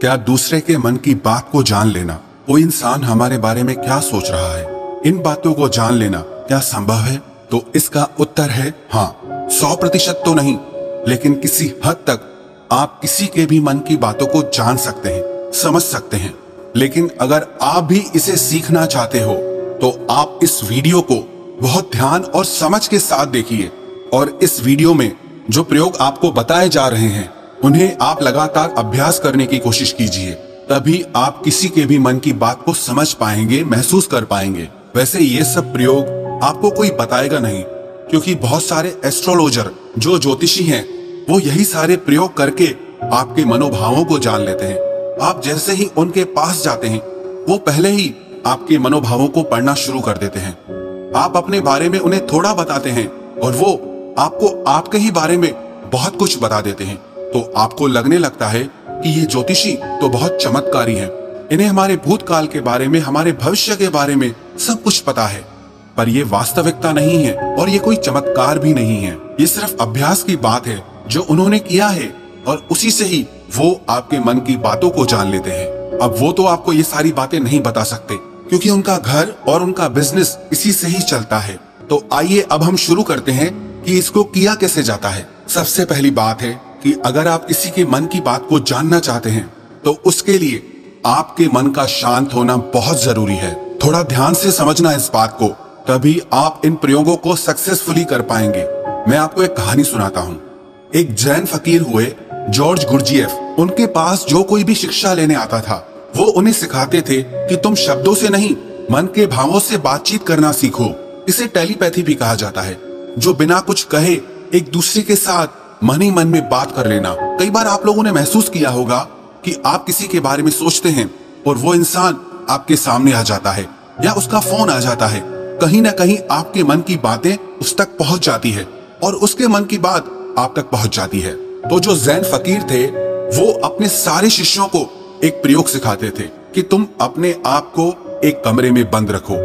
क्या दूसरे के मन की बात को जान लेना, कोई इंसान हमारे बारे में क्या सोच रहा है, इन बातों को जान लेना क्या संभव है? तो इसका उत्तर है हाँ। 100% तो नहीं, लेकिन किसी हद तक आप किसी के भी मन की बातों को जान सकते हैं, समझ सकते हैं। लेकिन अगर आप भी इसे सीखना चाहते हो तो आप इस वीडियो को बहुत ध्यान और समझ के साथ देखिए, और इस वीडियो में जो प्रयोग आपको बताए जा रहे हैं उन्हें आप लगातार अभ्यास करने की कोशिश कीजिए। तभी आप किसी के भी मन की बात को समझ पाएंगे, महसूस कर पाएंगे। वैसे ये सब प्रयोग आपको कोई बताएगा नहीं, क्योंकि बहुत सारे एस्ट्रोलॉजर जो ज्योतिषी हैं वो यही सारे प्रयोग करके आपके मनोभावों को जान लेते हैं। आप जैसे ही उनके पास जाते हैं वो पहले ही आपके मनोभावों को पढ़ना शुरू कर देते हैं। आप अपने बारे में उन्हें थोड़ा बताते हैं और वो आपको आपके ही बारे में बहुत कुछ बता देते हैं। तो आपको लगने लगता है कि ये ज्योतिषी तो बहुत चमत्कारी हैं, इन्हें हमारे भूतकाल के बारे में, हमारे भविष्य के बारे में सब कुछ पता है। पर ये वास्तविकता नहीं है और ये कोई चमत्कार भी नहीं है। ये सिर्फ अभ्यास की बात है जो उन्होंने किया है, और उसी से ही वो आपके मन की बातों को जान लेते हैं। अब वो तो आपको ये सारी बातें नहीं बता सकते, क्योंकि उनका घर और उनका बिजनेस इसी से ही चलता है। तो आइए अब हम शुरू करते हैं कि इसको किया कैसे जाता है। सबसे पहली बात है कि अगर आप किसी के मन की बात को जानना चाहते हैं तो उसके लिए आपके मन का शांत होना बहुत जरूरी है। थोड़ा ध्यान से समझना इस बात को, तभी आप इन प्रयोगों को सक्सेसफुली कर पाएंगे। मैं आपको एक कहानी सुनाता हूँ। एक जैन फकीर हुए जॉर्ज गुरजीएफ, उनके पास जो कोई भी शिक्षा लेने आता था वो उन्हें सिखाते थे कि तुम शब्दों से नहीं, मन के भावों से बातचीत करना सीखो। इसे टेलीपैथी भी कहा जाता है, जो बिना कुछ कहे एक दूसरे के साथ मन ही मन में बात कर लेना। कई बार आप लोगों ने महसूस किया होगा कि आप किसी के बारे में सोचते हैं और वो इंसान आपके सामने आ जाता है या उसका फोन आ जाता है। कहीं ना कहीं आपके मन की बातें उस तक पहुंच जाती है और उसके मन की बात आप तक पहुंच जाती है। तो जो जैन फकीर थे वो अपने सारे शिष्यों को एक प्रयोग सिखाते थे कि तुम अपने आप को एक कमरे में बंद रखो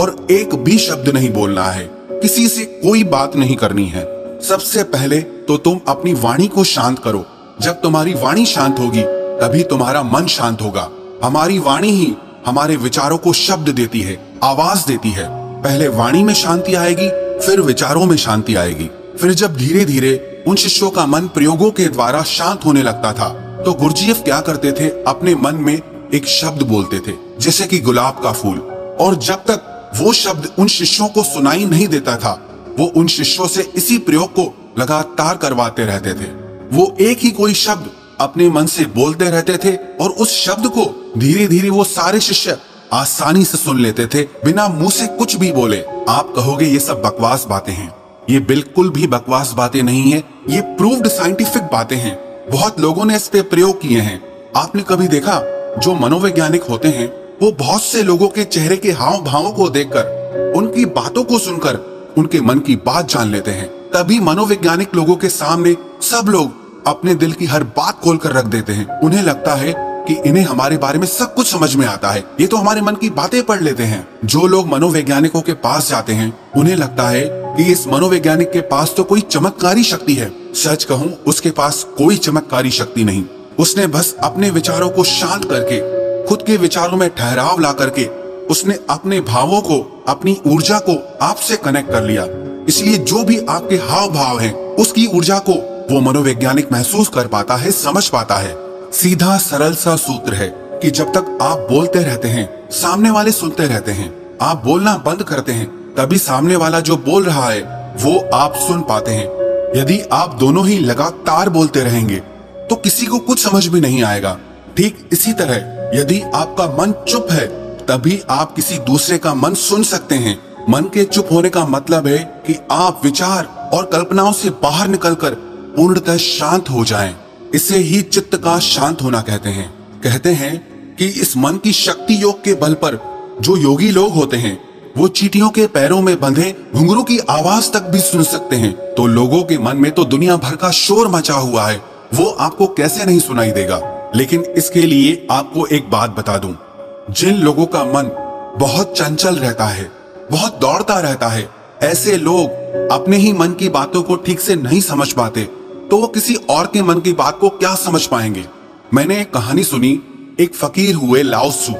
और एक भी शब्द नहीं बोलना है, किसी से कोई बात नहीं करनी है। सबसे पहले तो तुम अपनी वाणी को शांत करो। जब तुम्हारी वाणी शांत होगी तभी तुम्हारा मन शांत होगा। हमारी वाणी ही हमारे विचारों को शब्द देती है, आवाज देती है। पहले वाणी में शांति आएगी, फिर विचारों में शांति आएगी। फिर जब धीरे धीरे उन शिष्यों का मन प्रयोगों के द्वारा शांत होने लगता था तो गुरजीएफ क्या करते थे, अपने मन में एक शब्द बोलते थे, जैसे कि गुलाब का फूल। और जब तक वो शब्द उन शिष्यों को सुनाई नहीं देता था वो उन शिष्यों से इसी प्रयोग को लगातार करवाते रहते थे। वो एक ही कोई शब्द अपने मन से बोलते रहते थे और उस शब्द को धीरे धीरे वो सारे शिष्य आसानी से सुन लेते थे, बिना मुंह से कुछ भी बोले। आप कहोगे ये सब बकवास बातें हैं। ये बिल्कुल भी बकवास बातें नहीं है, ये प्रूव्ड साइंटिफिक बातें हैं। बहुत लोगों ने इस पे प्रयोग किए हैं। आपने कभी देखा जो मनोवैज्ञानिक होते हैं वो बहुत से लोगों के चेहरे के हाव भावों को देखकर, उनकी बातों को सुनकर उनके मन की बात जान लेते हैं। तभी मनोवैज्ञानिक लोगों के सामने सब लोग अपने दिल की हर बात खोलकर रख देते हैं। उन्हें लगता है कि इन्हें हमारे बारे में सब कुछ समझ में आता है, ये तो हमारे मन की बातें पढ़ लेते हैं। जो लोग मनोवैज्ञानिकों के पास जाते हैं उन्हें लगता है कि इस मनोवैज्ञानिक के पास तो कोई चमत्कारी शक्ति है। सच कहूं, उसके पास कोई चमत्कारी शक्ति नहीं। उसने बस अपने विचारों को शांत करके, खुद के विचारों में ठहराव ला करके, उसने अपने भावों को, अपनी ऊर्जा को आपसे कनेक्ट कर लिया। इसलिए जो भी आपके हाव भाव हैं, उसकी ऊर्जा को वो मनोवैज्ञानिक महसूस कर पाता है, समझ पाता है। सीधा सरल सा सूत्र है कि जब तक आप बोलते रहते हैं सामने वाले सुनते रहते हैं। आप बोलना बंद करते हैं तभी सामने वाला जो बोल रहा है वो आप सुन पाते हैं। यदि आप दोनों ही लगातार बोलते रहेंगे तो किसी को कुछ समझ में नहीं आएगा। ठीक इसी तरह यदि आपका मन चुप है तभी आप किसी दूसरे का मन सुन सकते हैं। मन के चुप होने का मतलब है कि आप विचार और कल्पनाओं से बाहर निकलकर पूर्णतः शांत हो जाएं। इसे ही चित्त का शांत होना कहते हैं। कहते हैं कि इस मन की शक्ति योग के बल पर जो योगी लोग होते हैं वो चींटियों के पैरों में बंधे घुंघरू की आवाज तक भी सुन सकते हैं। तो लोगों के मन में तो दुनिया भर का शोर मचा हुआ है, वो आपको कैसे नहीं सुनाई देगा। लेकिन इसके लिए आपको एक बात बता दूं, जिन लोगों का मन बहुत चंचल रहता है, बहुत दौड़ता रहता है, ऐसे लोग अपने ही मन की बातों को ठीक से नहीं समझ पाते, तो वो किसी और के मन की बात को क्या समझ पाएंगे। मैंने एक कहानी सुनी, एक फकीर हुए लाओ त्सु।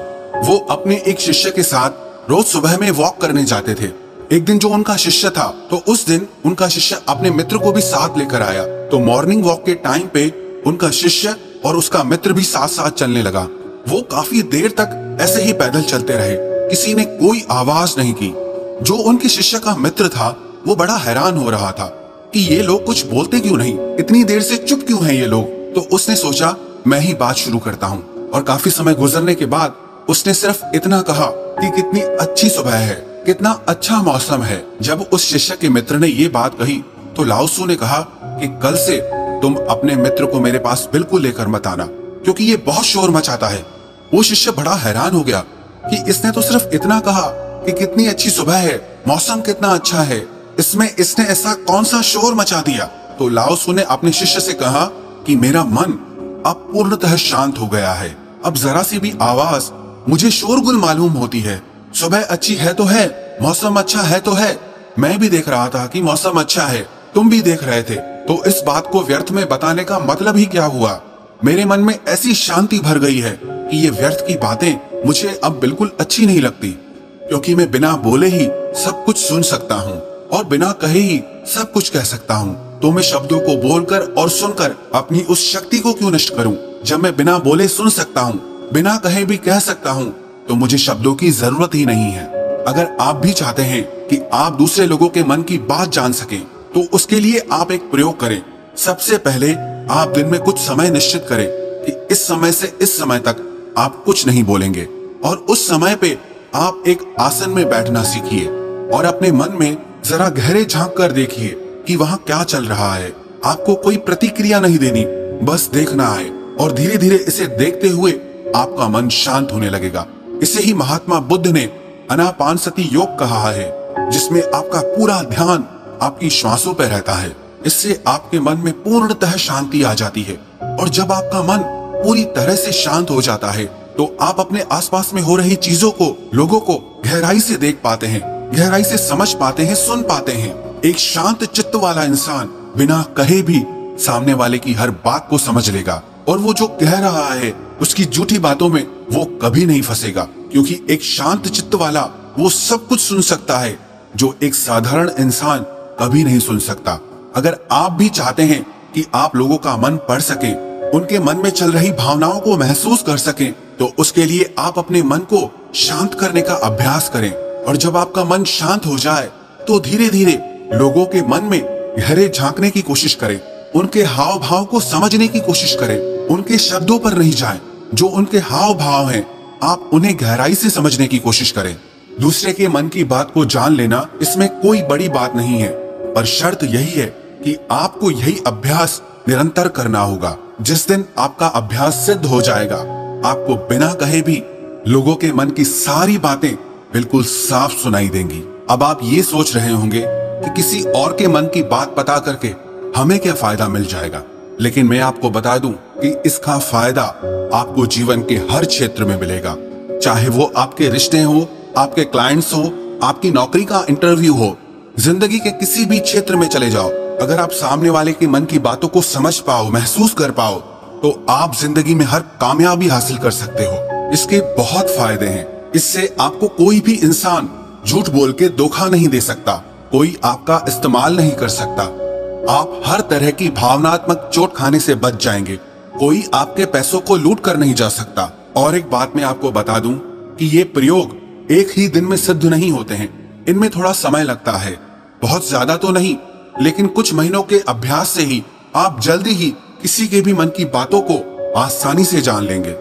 वो अपने एक शिष्य के साथ रोज सुबह में वॉक करने जाते थे। एक दिन जो उनका शिष्य था, तो उस दिन उनका शिष्य अपने मित्र को भी साथ लेकर आया। तो मॉर्निंग वॉक के टाइम पे उनका शिष्य और उसका मित्र भी साथ साथ चलने लगा। वो काफी देर तक ऐसे ही पैदल चलते रहे, किसी ने कोई आवाज नहीं की। जो उनके शिष्य का मित्र था वो बड़ा हैरान हो रहा था कि ये लोग कुछ बोलते क्यों नहीं, इतनी देर से चुप क्यों हैं ये लोग। तो उसने सोचा मैं ही बात शुरू करता हूँ, और काफी समय गुजरने के बाद उसने सिर्फ इतना कहा कि कितनी अच्छी सुबह है, कितना अच्छा मौसम है। जब उस शिष्य के मित्र ने ये बात कही तो लाओ त्सु ने कहा कि कल से तुम अपने मित्र को मेरे पास बिल्कुल लेकर मत आना, क्योंकि ये बहुत शोर मचाता है। वो शिष्य बड़ा हैरान हो गया कि इसने तो सिर्फ इतना कहा कि कितनी अच्छी सुबह है, मौसम कितना अच्छा है, इसमें इसने ऐसा कौन सा शोर मचा दिया। तो लाओ त्सु ने अपने शिष्य से कहा कि मेरा मन अब पूर्णतः शांत हो गया है। अब जरा सी भी आवाज मुझे शोरगुल मालूम होती है। सुबह अच्छी है तो है, मौसम अच्छा है तो है, मैं भी देख रहा था कि मौसम अच्छा है, तुम भी देख रहे थे, तो इस बात को व्यर्थ में बताने का मतलब ही क्या हुआ। मेरे मन में ऐसी शांति भर गई है कि ये व्यर्थ की बातें मुझे अब बिल्कुल अच्छी नहीं लगती, क्योंकि मैं बिना बोले ही सब कुछ सुन सकता हूँ और बिना कहे ही सब कुछ कह सकता हूँ। तो मैं शब्दों को बोलकर और सुनकर अपनी उस शक्ति को क्यों नष्ट करूँ। जब मैं बिना बोले सुन सकता हूँ, बिना कहे भी कह सकता हूँ, तो मुझे शब्दों की जरूरत ही नहीं है। अगर आप भी चाहते हैं कि आप दूसरे लोगों के मन की बात जान सकें, तो उसके लिए आप एक प्रयोग करें। सबसे पहले आप दिन में कुछ समय निश्चित करें कि इस समय से इस समय तक आप कुछ नहीं बोलेंगे, और उस समय पे आप एक आसन में बैठना सीखिए और अपने मन में जरा गहरे झांक कर देखिए कि वहाँ क्या चल रहा है। आपको कोई प्रतिक्रिया नहीं देनी, बस देखना है, और धीरे धीरे इसे देखते हुए आपका मन शांत होने लगेगा। इसे ही महात्मा बुद्ध ने आनापानसति योग कहा है, जिसमें आपका पूरा ध्यान आपकी श्वासों पर रहता है। इससे आपके मन में पूर्णतः शांति आ जाती है, और जब आपका मन पूरी तरह से शांत हो जाता है तो आप अपने आसपास में हो रही चीजों को, लोगों को गहराई से देख पाते हैं, गहराई से समझ पाते हैं, सुन पाते हैं। एक शांत चित्त वाला इंसान बिना कहे भी सामने वाले की हर बात को समझ लेगा, और वो जो कह रहा है उसकी झूठी बातों में वो कभी नहीं फंसेगा, क्योंकि एक शांत चित्त वाला वो सब कुछ सुन सकता है जो एक साधारण इंसान कभी नहीं सुन सकता। अगर आप भी चाहते हैं कि आप लोगों का मन पढ़ सके, उनके मन में चल रही भावनाओं को महसूस कर सकें, तो उसके लिए आप अपने मन को शांत करने का अभ्यास करें। और जब आपका मन शांत हो जाए तो धीरे धीरे लोगों के मन में गहरे झांकने की कोशिश करें, उनके हाव भाव को समझने की कोशिश करें। उनके शब्दों पर नहीं जाएं, जो उनके हाव भाव हैं आप उन्हें गहराई से समझने की कोशिश करें। दूसरे के मन की बात को जान लेना, इसमें कोई बड़ी बात नहीं है, पर शर्त यही है कि आपको यही अभ्यास निरंतर करना होगा। जिस दिन आपका अभ्यास सिद्ध हो जाएगा, आपको बिना कहे भी लोगों के मन की सारी बातें बिल्कुल साफ सुनाई देंगी। अब आप ये सोच रहे होंगे कि किसी और के मन की बात पता करके हमें क्या फायदा मिल जाएगा, लेकिन मैं आपको बता दूं कि इसका फायदा आपको जीवन के हर क्षेत्र में मिलेगा। चाहे वो आपके रिश्ते हो, आपके क्लाइंट्स हो, आपकी नौकरी का इंटरव्यू हो, जिंदगी के किसी भी क्षेत्र में चले जाओ, अगर आप सामने वाले के मन की बातों को समझ पाओ, महसूस कर पाओ, तो आप जिंदगी में हर कामयाबी हासिल कर सकते हो। इसके बहुत फायदे हैं। इससे आपको कोई भी इंसान झूठ बोल के धोखा नहीं दे सकता, कोई आपका इस्तेमाल नहीं कर सकता, आप हर तरह की भावनात्मक चोट खाने से बच जाएंगे, कोई आपके पैसों को लूट कर नहीं जा सकता। और एक बात मैं आपको बता दूं कि ये प्रयोग एक ही दिन में सिद्ध नहीं होते हैं, इनमें थोड़ा समय लगता है, बहुत ज्यादा तो नहीं, लेकिन कुछ महीनों के अभ्यास से ही आप जल्दी ही किसी के भी मन की बातों को आसानी से जान लेंगे।